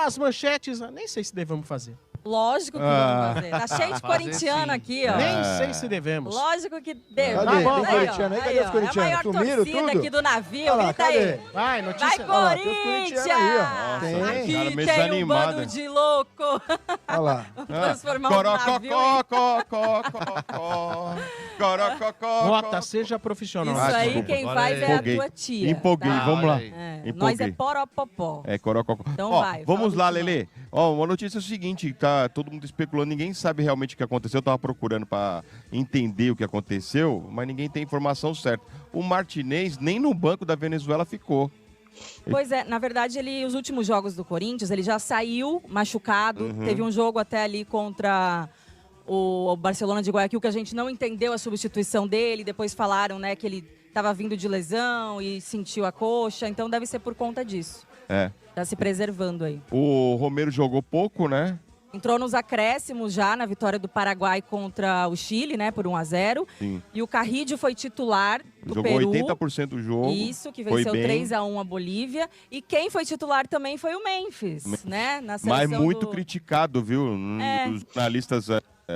as manchetes, nem sei se devemos fazer. Lógico que vamos fazer. Tá cheio de corintiano aqui, ó. Nem sei se devemos. Lógico que devemos. Cadê? Tá bom. Tem corintiano aí? Cadê os corintianos? É a maior Sumiram torcida tudo? aqui do navio. Olha lá, Grita cadê? aí. Vai, Vai, notícia. Olha lá, tem os corintianos aí, ó. Corinthians! Tem. Aqui Cara, meio tem um desanimado. bando de louco. Olha lá. Transformar um navio Rota, seja profissional. Isso aí, desculpa. quem Agora faz é a empolguei. tua tia. Empolguei, tá? vamos lá. É, Empolguei. nós é poropopó. É, corococó. Então Ó, vai, vamos fala lá, do Lelê. Ó, uma notícia é o seguinte, tá todo mundo especulando, ninguém sabe realmente o que aconteceu, eu tava procurando pra entender o que aconteceu, mas ninguém tem informação certa. O Martinez nem no banco da Venezuela ficou. Pois é, na verdade, os últimos jogos do Corinthians, ele já saiu machucado. Teve um jogo até ali contra o Barcelona de Guayaquil, que a gente não entendeu a substituição dele. Depois falaram, né, que ele estava vindo de lesão e sentiu a coxa. Então deve ser por conta disso. É. Tá se preservando aí. O Romero jogou pouco, né? Entrou nos acréscimos já na vitória do Paraguai contra o Chile, né, por 1-0. Sim. E o Carrídio foi titular do Jogou Peru. 80% do jogo. Isso, que foi venceu bem. 3-1 a Bolívia. E quem foi titular também foi o Memphis, né? Na Mas seleção muito do... criticado, viu? É. Os jornalistas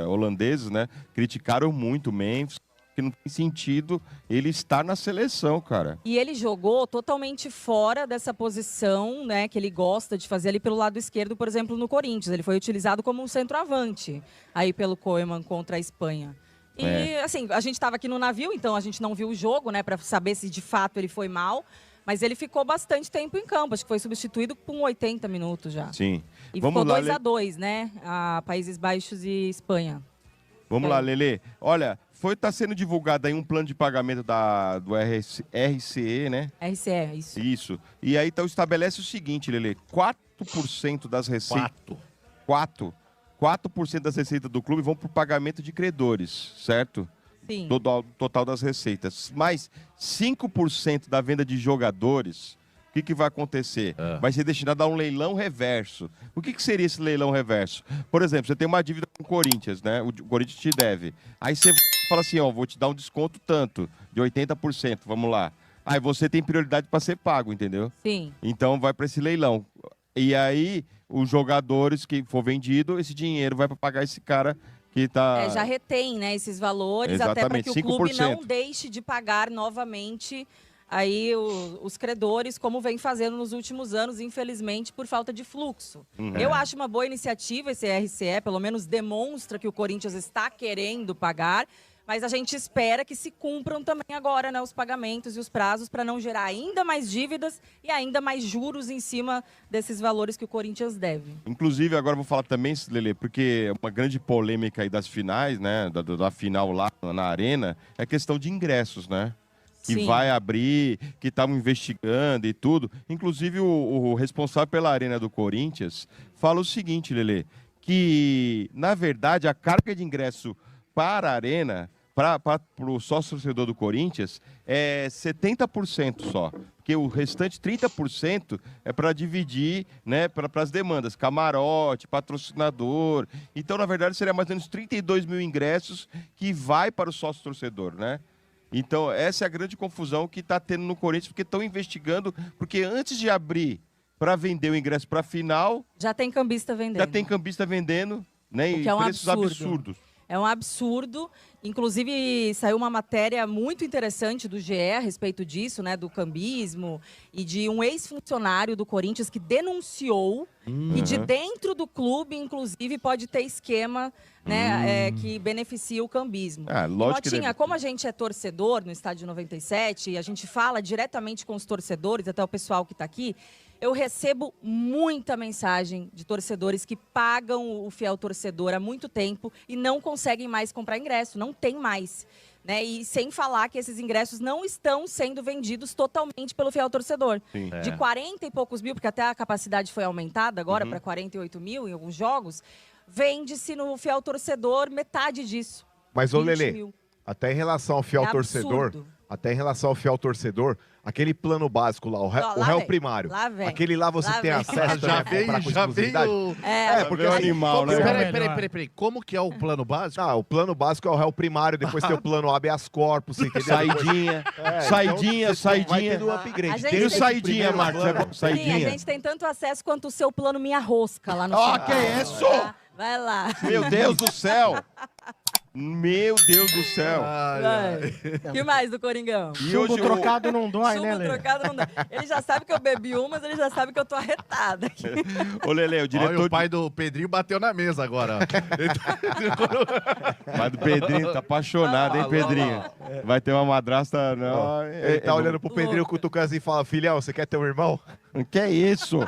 holandeses, né? Criticaram muito o Memphis, que não tem sentido ele estar na seleção, cara. E ele jogou totalmente fora dessa posição, né, que ele gosta de fazer ali pelo lado esquerdo, por exemplo, no Corinthians. Ele foi utilizado como um centroavante aí pelo Koeman contra a Espanha. E, assim, a gente estava aqui no navio, então a gente não viu o jogo, né, para saber se de fato ele foi mal. Mas ele ficou bastante tempo em campo, acho que foi substituído com 80 minutos já. Sim. E Vamos ficou lá, 2-2, né, a Países Baixos e Espanha. Vamos lá, Lelê. Olha, tá sendo divulgado aí um plano de pagamento do RCE, né? RCE, isso. Isso. E aí então estabelece o seguinte, Lelê, 4% das receitas... 4% das receitas do clube vão para o pagamento de credores, certo? Sim. Total das receitas. Mas 5% da venda de jogadores, o que vai acontecer? Vai ser destinado a um leilão reverso. O que seria esse leilão reverso? Por exemplo, você tem uma dívida com o Corinthians, né? O Corinthians te deve. Aí você fala assim, ó, vou te dar um desconto tanto, de 80%, vamos lá. Aí você tem prioridade para ser pago, entendeu? Sim. Então vai para esse leilão. E aí, os jogadores que for vendido, esse dinheiro vai para pagar esse cara que tá... Já retém, né, esses valores, até para Exatamente, que o clube 5%. não deixe de pagar novamente aí os credores, como vem fazendo nos últimos anos, infelizmente, por falta de fluxo. Eu acho uma boa iniciativa esse RCE, pelo menos demonstra que o Corinthians está querendo pagar, mas a gente espera que se cumpram também agora, né, os pagamentos e os prazos para não gerar ainda mais dívidas e ainda mais juros em cima desses valores que o Corinthians deve. Inclusive, agora eu vou falar também, Lelê, porque uma grande polêmica aí das finais, né, da final lá na Arena, é a questão de ingressos, né? Que Sim. vai abrir, que estavam investigando e tudo. Inclusive, o responsável pela Arena do Corinthians fala o seguinte, Lelê, que, na verdade, a carga de ingresso para a Arena, para o sócio-torcedor do Corinthians, é 70% só. Porque o restante 30% é para dividir, né, para as demandas, camarote, patrocinador. Então, na verdade, seria mais ou menos 32 mil ingressos que vai para o sócio-torcedor, né? Então, essa é a grande confusão que está tendo no Corinthians, porque estão investigando, porque antes de abrir para vender o ingresso para a final... Já tem cambista vendendo. Né, O que é um preços absurdos. É um absurdo. Inclusive, saiu uma matéria muito interessante do GE a respeito disso, né, do cambismo, e de um ex-funcionário do Corinthians que denunciou que de dentro do clube, inclusive, pode ter esquema, né, que beneficia o cambismo. Lógico que Motinha, deve... como a gente é torcedor no Estádio 97, e a gente fala diretamente com os torcedores, até o pessoal que está aqui, eu recebo muita mensagem de torcedores que pagam o fiel torcedor há muito tempo e não conseguem mais comprar ingresso, não tem mais. Né? E sem falar que esses ingressos não estão sendo vendidos totalmente pelo fiel torcedor. Sim. De 40 e poucos mil, porque até a capacidade foi aumentada agora para 48 mil em alguns jogos, vende-se no fiel torcedor metade disso. Mas, ô 20 Lelê, mil. até em relação ao fiel É torcedor, absurdo. até em relação ao fiel torcedor, aquele plano básico lá, o réu vem, primário. lá vem. Aquele lá você Lá tem vem. acesso Já também a comprar com veio exclusividade. o... Porque É um assim, animal, né? Peraí. Como que é o plano básico? não, o plano básico é o réu primário, depois tem o plano habeas corpus, você entendeu? Saidinha, Então, saidinha, você vai saidinha. tendo um upgrade. A gente Tem o tem- saidinha, Marcos. É bom, Sim, a saidinha. gente tem tanto acesso quanto o seu plano Minha Rosca lá no Ó, Central, que isso? tá? Vai lá. Meu Deus do céu! Meu Deus do céu! Vai. O que mais do Coringão? E Chumbo hoje trocado não dói, Chumbo né, Lelê? trocado não dá. Ele já sabe que eu bebi mas ele já sabe que eu tô arretada aqui. Ô, Lelê, o Olha, diretor o pai do Pedrinho bateu na mesa agora. Mas do Pedrinho tá apaixonado, hein, Pedrinho? Vai ter uma madrasta, não. Ele tá olhando pro Pedrinho louco. cutucando assim e fala, filhão, você quer ter um irmão? Que é isso?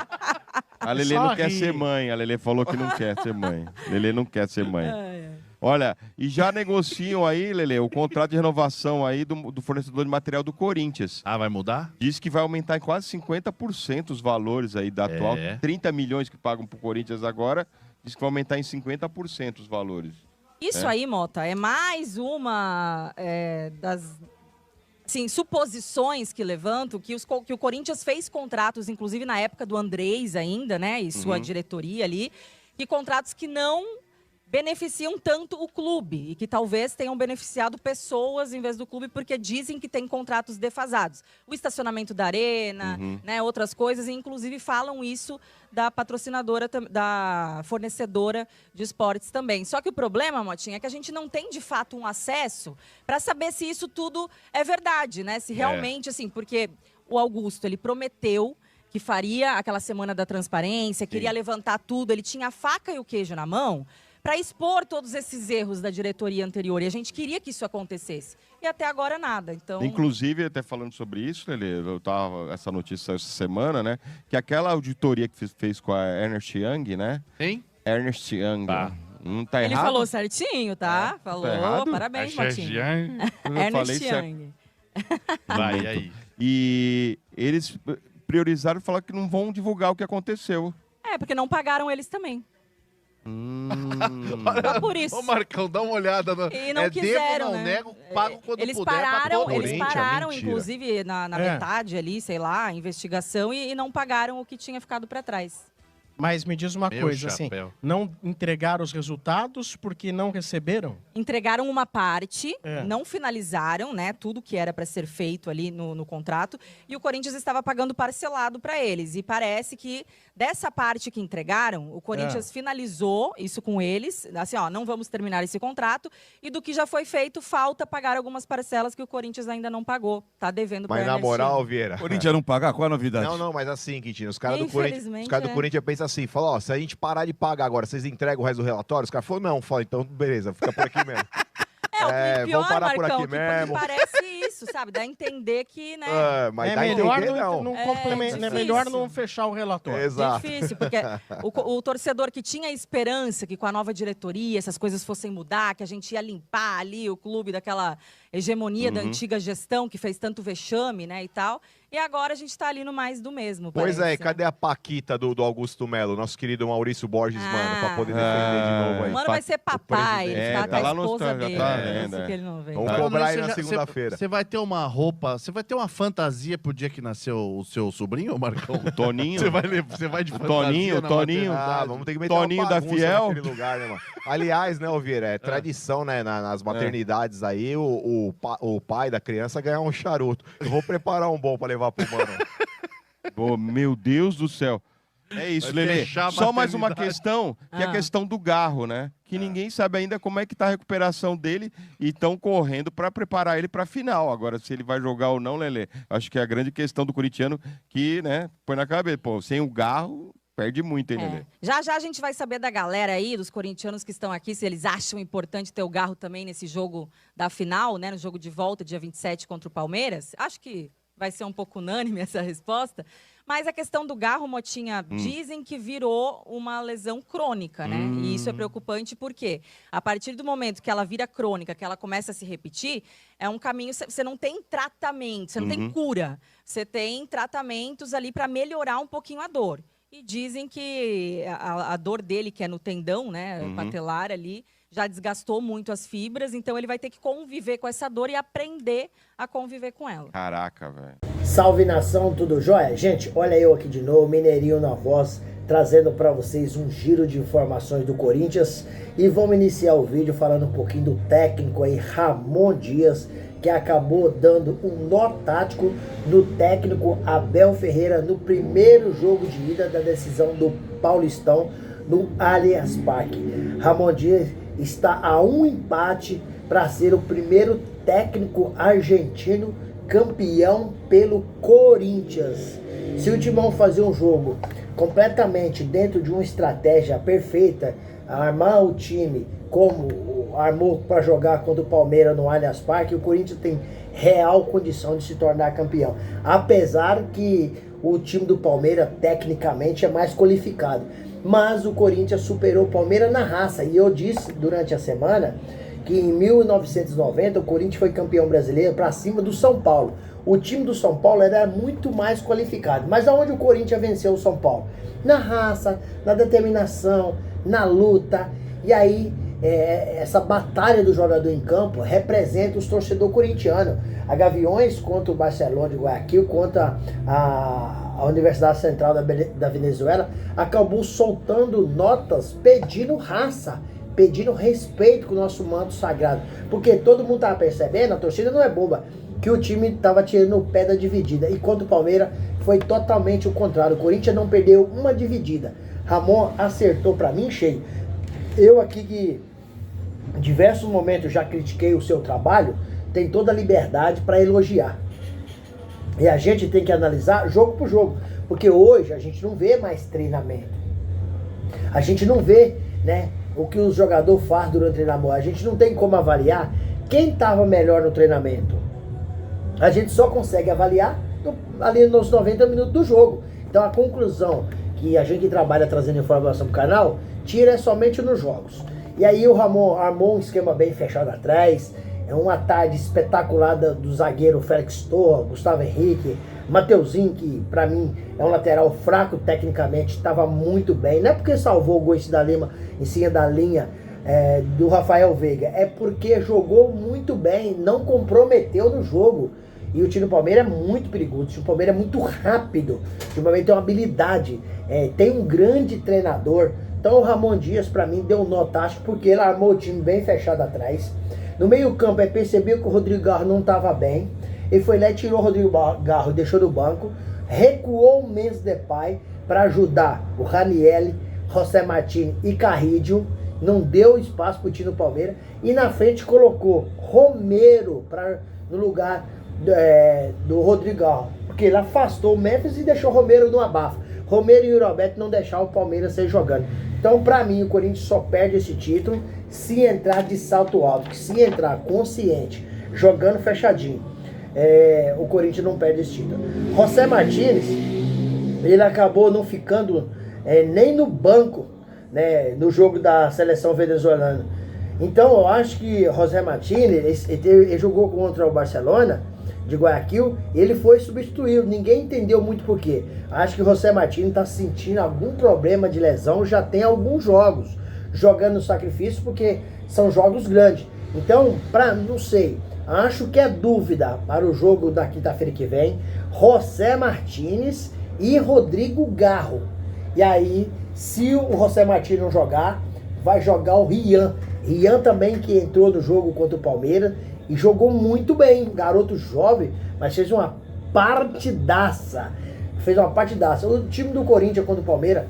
A Lelê Só não quer ri. ser mãe. A Lelê falou que não quer ser mãe. Lelê não quer ser mãe. Ai, ai. Olha, e já negociam aí, Lelê, o contrato de renovação aí do fornecedor de material do Corinthians. Ah, vai mudar? Diz que vai aumentar em quase 50% os valores aí da atual. 30 milhões que pagam pro Corinthians agora, diz que vai aumentar em 50% os valores. Isso aí, Mota, é mais uma das suposições que levantam que o Corinthians fez contratos, inclusive na época do Andrés ainda, né? E sua diretoria ali, e contratos que não beneficiam tanto o clube e que talvez tenham beneficiado pessoas em vez do clube, porque dizem que tem contratos defasados. O estacionamento da arena, né, outras coisas, e inclusive falam isso da patrocinadora, da fornecedora de esportes também. Só que o problema, Motinha, é que a gente não tem de fato um acesso para saber se isso tudo é verdade, né? Se realmente, assim, porque o Augusto, ele prometeu que faria aquela semana da transparência, queria levantar tudo, ele tinha a faca e o queijo na mão para expor todos esses erros da diretoria anterior. E a gente queria que isso acontecesse. E até agora nada. Então, Inclusive, até falando sobre isso, Lelê, eu tava essa notícia essa semana, né? Que aquela auditoria que fez com a Ernst Young, né? Hein? Ernst Young. Tá. Não tá ele errado? falou certinho, tá? Falou. errado? Parabéns, Motinha. Eu falei Ernest certo. Young. Vai, aí. E eles priorizaram e falaram que não vão divulgar o que aconteceu. Porque não pagaram eles também. Só por isso. Ô, Marcão, dá uma olhada. E não quiseram, devo, não né? nego, pago quando Eles puder. pararam, pra eles Corinthians, pararam, mentira. inclusive, na metade ali, sei lá, a investigação, e não pagaram o que tinha ficado para trás. Mas me diz uma Meu coisa, assim, chapéu. não entregaram os resultados porque não receberam? Entregaram uma parte, É. não finalizaram, né, tudo que era para ser feito ali no contrato, e o Corinthians estava pagando parcelado para eles. E parece que dessa parte que entregaram, o Corinthians finalizou isso com eles, assim, ó, não vamos terminar esse contrato, e do que já foi feito, falta pagar algumas parcelas que o Corinthians ainda não pagou, tá devendo para Mas na moral, Vieira... Corinthians não pagar? Qual a novidade? Não, mas assim, Quintino, os caras do Corinthians, Infelizmente, os caras do é. Corinthians pensam assim, falam, ó, se a gente parar de pagar agora, vocês entregam o resto do relatório? Os caras falaram, não, fala, então beleza, fica por aqui mesmo. O pior, vamos parar por Marcão, aqui que mesmo. parece isso, sabe? Dá a entender que, né... Mas É dá a melhor entender, não. é melhor não fechar o relatório. Exato. Difícil, porque o torcedor que tinha esperança que com a nova diretoria essas coisas fossem mudar, que a gente ia limpar ali o clube daquela hegemonia da antiga gestão que fez tanto vexame, né, e tal. E agora a gente está ali no mais do mesmo. Pois parece. é, e cadê a Paquita do Augusto Melo, nosso querido Maurício Borges, mano, pra poder defender de novo O aí? mano vai ser papai, ele presidente. tá com É, a tá lá no- esposa já dele. tá Por vendo, isso que ele não vem. Vamos Tá. cobrar aí Você na já- segunda-feira. Você vai ter uma roupa, você vai ter uma fantasia pro dia que nasceu o seu sobrinho, Marcão? O Toninho. Você vai de O fantasia Toninho, na Toninho. maternidade? Vamos ter que meter Toninho uma da bagunça Fiel. naquele lugar, né, mano? Aliás, né, Vieira, é tradição, né, nas maternidades aí, o pai da criança ganhar um charuto. Eu vou preparar um bom pra levar pro mano. Oh, meu Deus do céu. É isso, Vai Lelê. fechar a Só mais uma maternidade. questão, que é a questão do Garro, né? Que ninguém sabe ainda como é que tá a recuperação dele e estão correndo para preparar ele para a final. Agora, se ele vai jogar ou não, Lelê, acho que é a grande questão do corintiano que, né, põe na cabeça. Pô, sem o Garro, perde muito, hein, Lelê? Já já a gente vai saber da galera aí, dos corintianos que estão aqui, se eles acham importante ter o Garro também nesse jogo da final, né? No jogo de volta, dia 27 contra o Palmeiras. Acho que vai ser um pouco unânime essa resposta. Mas a questão do Garro, Motinha, dizem que virou uma lesão crônica, né? E isso é preocupante porque a partir do momento que ela vira crônica, que ela começa a se repetir, é um caminho, você não tem tratamento, você não tem cura. Você tem tratamentos ali para melhorar um pouquinho a dor. E dizem que a dor dele, que é no tendão, né, patelar ali, já desgastou muito as fibras, então ele vai ter que conviver com essa dor e aprender a conviver com ela. Caraca, velho. Salve nação, tudo jóia? Gente, olha eu aqui de novo, Mineirinho na voz, trazendo para vocês um giro de informações do Corinthians e vamos iniciar o vídeo falando um pouquinho do técnico aí, Ramon Dias, que acabou dando um nó tático no técnico Abel Ferreira no primeiro jogo de ida da decisão do Paulistão no Allianz Parque. Ramon Dias está a um empate para ser o primeiro técnico argentino campeão pelo Corinthians. Se o Timão fazer um jogo completamente dentro de uma estratégia perfeita, armar o time como armou para jogar contra o Palmeiras no Allianz Parque, o Corinthians tem real condição de se tornar campeão. Apesar que o time do Palmeiras tecnicamente é mais qualificado. Mas o Corinthians superou o Palmeiras na raça. E eu disse durante a semana que em 1990 o Corinthians foi campeão brasileiro para cima do São Paulo. O time do São Paulo era muito mais qualificado. Mas aonde o Corinthians venceu o São Paulo? Na raça, na determinação, na luta. E aí, essa batalha do jogador em campo representa os torcedores corintianos. A Gaviões contra o Barcelona de Guayaquil, contra a Universidade Central da Venezuela, acabou soltando notas pedindo raça, pedindo respeito com o nosso manto sagrado. Porque todo mundo estava percebendo, a torcida não é boba, que o time estava tirando o pé da dividida. E contra o Palmeiras foi totalmente o contrário. O Corinthians não perdeu uma dividida. Ramon acertou para mim cheio. Eu aqui que em diversos momentos já critiquei o seu trabalho, tem toda a liberdade para elogiar. E a gente tem que analisar jogo por jogo, porque hoje a gente não vê mais treinamento. A gente não vê, né, o que os jogadores fazem durante o treinamento. A gente não tem como avaliar quem estava melhor no treinamento. A gente só consegue avaliar ali nos 90 minutos do jogo. Então a conclusão que a gente que trabalha trazendo informação para o canal tira somente nos jogos. E aí o Ramon armou um esquema bem fechado atrás. É uma tarde espetacular do zagueiro Félix Torres, Gustavo Henrique, Mateuzinho, que pra mim é um lateral fraco tecnicamente, estava muito bem. Não é porque salvou o gol da Lima em cima da linha do Rafael Veiga, é porque jogou muito bem, não comprometeu no jogo. E o time do Palmeiras é muito perigoso, o time do Palmeiras é muito rápido, o time do Palmeiras tem uma habilidade, tem um grande treinador. Então o Ramon Dias pra mim deu um nó tático porque ele armou o time bem fechado atrás. No meio campo, percebeu que o Rodrigo Garro não estava bem. Ele foi lá e tirou o Rodrigo Garro, deixou no banco. Recuou o Memphis Depay para ajudar o Ranieri, José Martins e Carrillo. Não deu espaço para o time do Palmeiras. E na frente colocou Romero no lugar do Rodrigo Garro. Porque ele afastou o Memphis e deixou o Romero no abafo. Romero e o Roberto não deixaram o Palmeiras sair jogando. Então, para mim, o Corinthians só perde esse título se entrar de salto alto, se entrar consciente, jogando fechadinho. O Corinthians não perde esse título. José Martins, ele acabou não ficando nem no banco, né, no jogo da seleção venezuelana. Então, eu acho que José Martins, ele jogou contra o Barcelona de Guayaquil, ele foi substituído, ninguém entendeu muito por quê. Acho que o José Martins está sentindo algum problema de lesão, já tem alguns jogos jogando no sacrifício, porque são jogos grandes. Então, não sei, acho que é dúvida para o jogo da quinta-feira que vem, José Martins e Rodrigo Garro. E aí, se o José Martins não jogar, vai jogar o Rian. Rian também, que entrou no jogo contra o Palmeiras e jogou muito bem, garoto jovem, mas fez uma partidaça. O time do Corinthians contra o Palmeiras,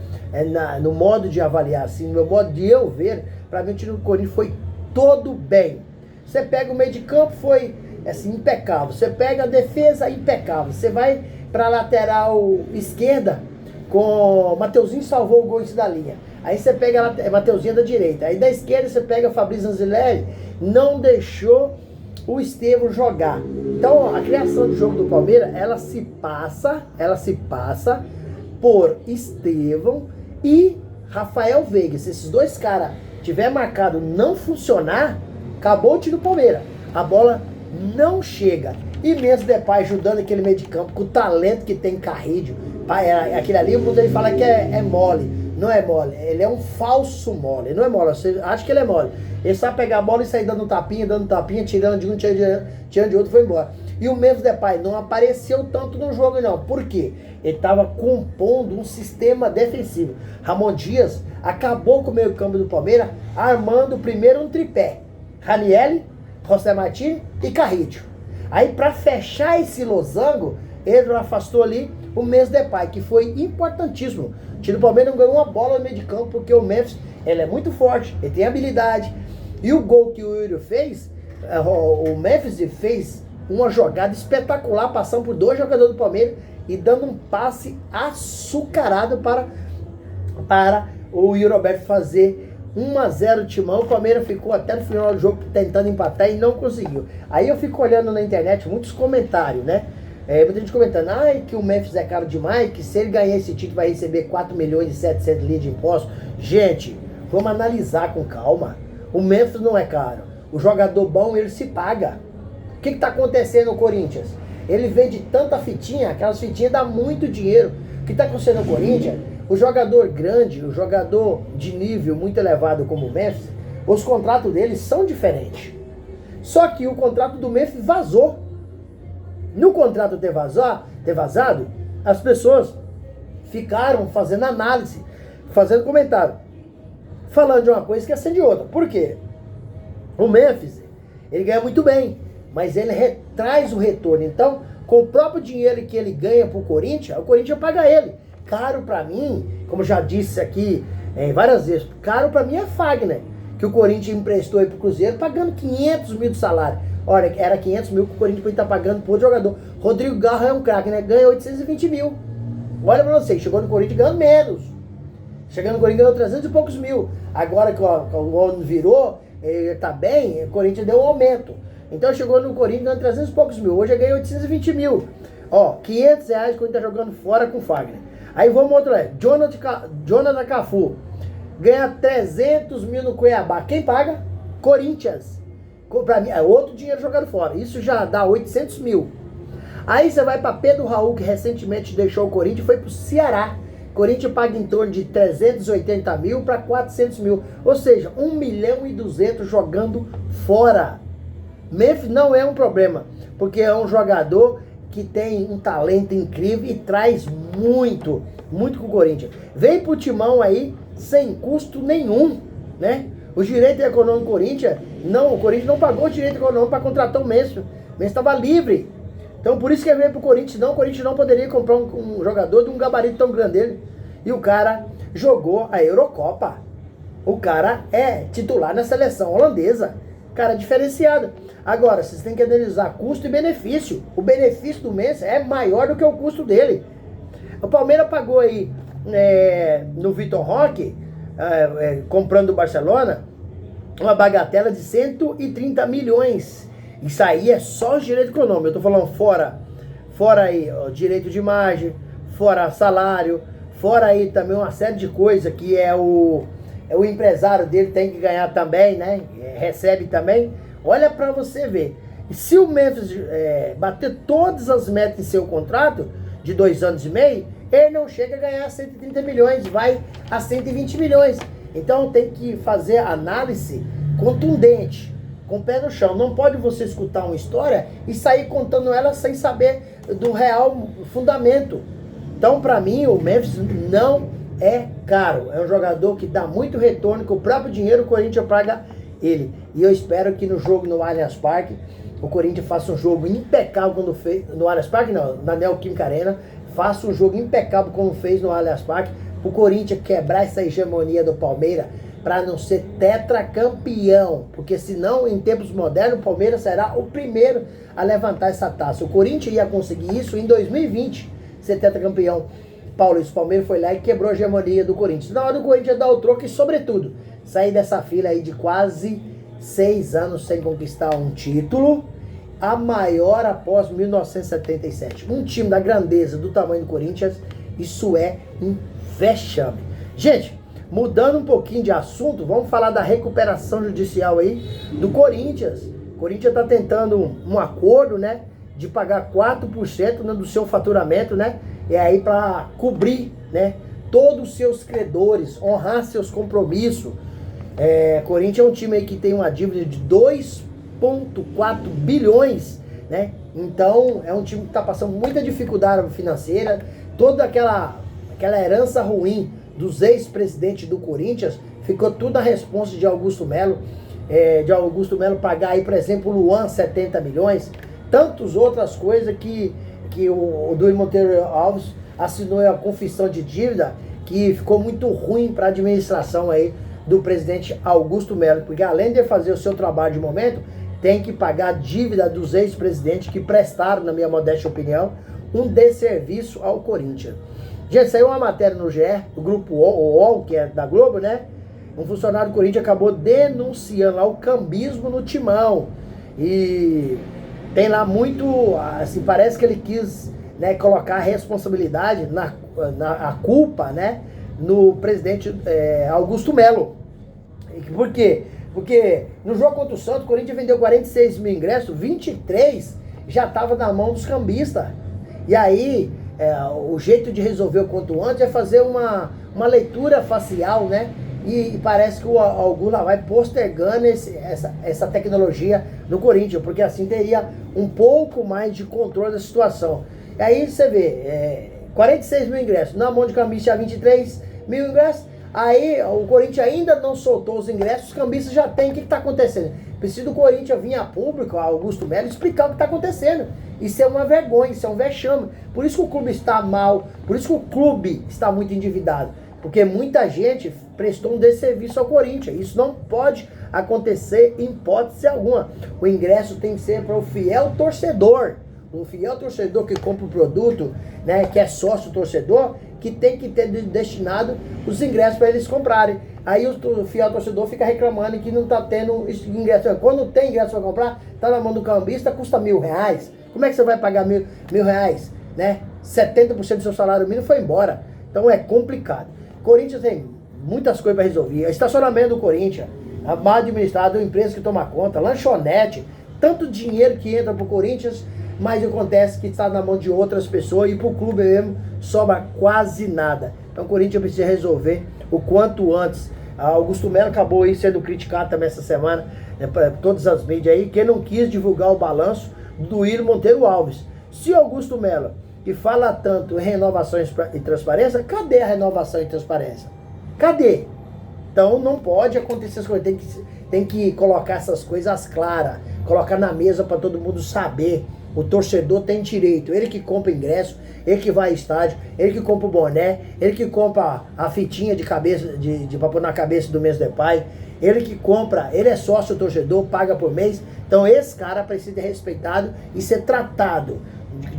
no modo de avaliar, assim, no meu modo de eu ver, para mim o time do Corinthians foi todo bem. Você pega o meio de campo, foi assim, impecável. Você pega a defesa, impecável. Você vai para a lateral esquerda, com Mateuzinho salvou o gol em cima da linha. Aí você pega Mateuzinho da direita. Aí da esquerda você pega Fabrício Anzilelli, não deixou o Estevão jogar. Então a criação do jogo do Palmeiras, ela se passa por Estevão e Rafael Veiga. Se esses dois caras tiver marcado não funcionar, acabou o time do Palmeiras. A bola não chega. E mesmo Depay ajudando aquele meio de campo, com o talento que tem Carrillo. Aquele ali, quando ele fala que é mole. não é mole, ele é um falso mole, não é mole, você acha que ele é mole. Ele sabe pegar a bola e sair dando tapinha, tirando de um, tirando de outro, foi embora. E o Memphis Depay não apareceu tanto no jogo não, por quê? Ele estava compondo um sistema defensivo. Ramon Dias acabou com o meio campo do Palmeiras, armando primeiro um tripé, Ranieri, José Martins e Carrillo. Aí para fechar esse losango, ele afastou ali o Memphis Depay, que foi importantíssimo. O time do Palmeiras não ganhou uma bola no meio de campo, porque o Memphis, ele é muito forte, ele tem habilidade. E o gol que o Yuri fez, o Memphis fez uma jogada espetacular, passando por 2 jogadores do Palmeiras e dando um passe açucarado para o Yuri Alberto fazer 1-0 Timão. O Palmeiras ficou até no final do jogo tentando empatar e não conseguiu. Aí eu fico olhando na internet muitos comentários, né? Muita gente comentando, que o Memphis é caro demais, que se ele ganhar esse título vai receber 4 milhões e 700 mil de impostos. Gente, vamos analisar com calma. O Memphis não é caro. O jogador bom, ele se paga. O que está acontecendo no Corinthians? Ele vende tanta fitinha, aquelas fitinhas dá muito dinheiro. O que está acontecendo no Corinthians? O jogador grande, o jogador de nível muito elevado como o Memphis, os contratos deles são diferentes. Só que o contrato do Memphis vazou. No contrato ter vazado, as pessoas ficaram fazendo análise, fazendo comentário, falando de uma coisa e esquecendo de outra. Por quê? O Memphis, ele ganha muito bem, mas ele traz o retorno. Então, com o próprio dinheiro que ele ganha pro Corinthians, o Corinthians paga ele. Caro pra mim, como já disse aqui várias vezes, caro pra mim é Fagner, que o Corinthians emprestou aí pro Cruzeiro, pagando 500 mil de salário. Olha, era 500 mil que o Corinthians podia estar pagando por outro jogador. Rodrigo Garro é um craque, né? Ganha 820 mil. Olha pra você, chegou no Corinthians ganhando menos. Chegando no Corinthians ganhou 300 e poucos mil. Agora que o ano virou, ele tá bem, o Corinthians deu um aumento. Então chegou no Corinthians ganhando 300 e poucos mil. Hoje ganha 820 mil. Ó, 500 reais quando tá jogando fora com o Fagner. Aí vamos outro lado. Jonathan Cafu ganha 300 mil no Cuiabá. Quem paga? Corinthians. Pra mim, é outro dinheiro jogado fora. Isso já dá 800 mil. Aí você vai para Pedro Raul, que recentemente deixou o Corinthians e foi pro Ceará. Corinthians paga em torno de 380 mil para 400 mil. Ou seja, 1 milhão e 200 jogando fora. Memphis não é um problema, porque é um jogador que tem um talento incrível e traz muito com o Corinthians. Vem pro Timão aí sem custo nenhum, né? Os direitos econômicos do Corinthians, o Corinthians não pagou o direito econômico para contratar o Memphis. O Memphis estava livre. Então por isso que ele veio pro Corinthians. Não, o Corinthians não poderia comprar um jogador de um gabarito tão grande dele. E o cara jogou a Eurocopa. O cara é titular na seleção holandesa. Cara diferenciado. Agora, vocês têm que analisar custo e benefício. O benefício do Memphis é maior do que o custo dele. O Palmeiras pagou aí no Vitor Roque, comprando o Barcelona, uma bagatela de 130 milhões. Isso aí é só os direitos econômicos. Eu tô falando fora aí ó, direito de imagem, fora salário, fora aí também uma série de coisas que o empresário dele tem que ganhar também, né? Recebe também. Olha pra você ver. E se o Memphis bater todas as metas em seu contrato de 2 anos e meio, ele não chega a ganhar 130 milhões, vai a 120 milhões. Então tem que fazer análise contundente, com o pé no chão. Não pode você escutar uma história e sair contando ela sem saber do real fundamento. Então, para mim, o Memphis não é caro. É um jogador que dá muito retorno, com o próprio dinheiro o Corinthians paga ele. E eu espero que no jogo no Allianz Parque, o Corinthians faça um jogo impecável quando fez, no Allianz Parque não, na Neoquímica Arena, faça um jogo impecável como fez no Allianz Parque, o Corinthians quebrar essa hegemonia do Palmeiras, para não ser tetracampeão, porque senão em tempos modernos o Palmeiras será o primeiro a levantar essa taça. O Corinthians ia conseguir isso em 2020, ser tetracampeão. O Palmeiras foi lá e quebrou a hegemonia do Corinthians. Na hora do Corinthians dar o troco e, sobretudo, sair dessa fila aí de quase 6 anos sem conquistar um título, a maior após 1977. Um time da grandeza do tamanho do Corinthians, isso é um vexame. Gente, mudando um pouquinho de assunto, vamos falar da recuperação judicial aí do Corinthians. O Corinthians está tentando um acordo, né, de pagar 4%, né, do seu faturamento, né, e aí para cobrir, né, todos os seus credores, honrar seus compromissos. Corinthians é um time aí que tem uma dívida de 2,4 bilhões, né? Então é um time que está passando muita dificuldade financeira, toda aquela herança ruim dos ex-presidentes do Corinthians, ficou tudo a responsa de Augusto Melo, pagar aí, por exemplo, o Luan 70 milhões, tantas outras coisas que o Duílio Monteiro Alves assinou a confissão de dívida, que ficou muito ruim para a administração aí do presidente Augusto Melo, porque além de fazer o seu trabalho de momento, tem que pagar a dívida dos ex-presidentes que prestaram, na minha modesta opinião, um desserviço ao Corinthians. Gente, saiu uma matéria no GE, do grupo UOL, que é da Globo, né? Um funcionário do Corinthians acabou denunciando lá o cambismo no timão. E tem lá muito, assim, parece que ele quis, né, colocar a responsabilidade, a culpa, né, no presidente Augusto Melo. Por quê? Porque no jogo contra o Santos, o Corinthians vendeu 46 mil ingressos, 23 já estava na mão dos cambistas. E aí, o jeito de resolver o quanto antes é fazer uma leitura facial, né? E parece que o Augusto vai postergando essa tecnologia no Corinthians, porque assim teria um pouco mais de controle da situação. E aí você vê, 46 mil ingressos, na mão de cambista já 23 mil ingressos. Aí o Corinthians ainda não soltou os ingressos, os cambistas já tem. O que está acontecendo? Precisa do Corinthians vir a público, a Augusto Melo, explicar o que está acontecendo. Isso é uma vergonha, isso é um vexame. Por isso que o clube está mal, por isso que o clube está muito endividado. Porque muita gente prestou um desserviço ao Corinthians. Isso não pode acontecer em hipótese alguma. O ingresso tem que ser para o fiel torcedor. Um fiel torcedor que compra o produto, né, que é sócio torcedor, que tem que ter destinado os ingressos para eles comprarem. Aí o fiel torcedor fica reclamando que não está tendo ingresso. Quando tem ingresso para comprar, está na mão do cambista, custa R$1.000. Como é que você vai pagar R$1.000? Né? 70% do seu salário mínimo foi embora. Então é complicado. Corinthians tem muitas coisas para resolver. Estacionamento do Corinthians, mal administrado, empresa que toma conta, lanchonete, tanto dinheiro que entra para o Corinthians, mas acontece que está na mão de outras pessoas e para o clube mesmo sobra quase nada. Então o Corinthians precisa resolver o quanto antes. Augusto Melo acabou aí sendo criticado também essa semana, né, para todas as mídias aí, que não quis divulgar o balanço do Duílio Monteiro Alves. Se Augusto Melo, que fala tanto em renovação e transparência, cadê a renovação e transparência? Cadê? Então não pode acontecer essas coisas, tem que colocar essas coisas claras, colocar na mesa para todo mundo saber. O torcedor tem direito, ele que compra ingresso, ele que vai ao estádio, ele que compra o boné, ele que compra a fitinha de cabeça, pra pôr na cabeça do mês de pai, ele que compra, ele é sócio torcedor, paga por mês. Então esse cara precisa ser respeitado e ser tratado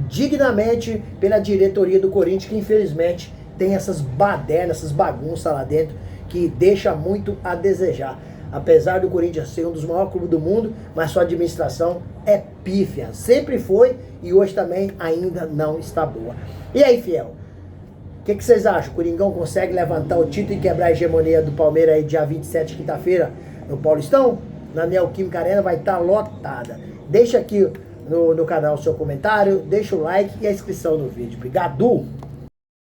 dignamente pela diretoria do Corinthians, que infelizmente tem essas badernas, essas bagunças lá dentro, que deixa muito a desejar. Apesar do Corinthians ser um dos maiores clubes do mundo, mas sua administração é pífia. Sempre foi e hoje também ainda não está boa. E aí, fiel? O que vocês acham? O Coringão consegue levantar o título e quebrar a hegemonia do Palmeiras aí dia 27, quinta-feira, no Paulistão? Na Neoquímica Arena vai estar lotada. Deixa aqui no canal o seu comentário, deixa o like e a inscrição no vídeo. Obrigado!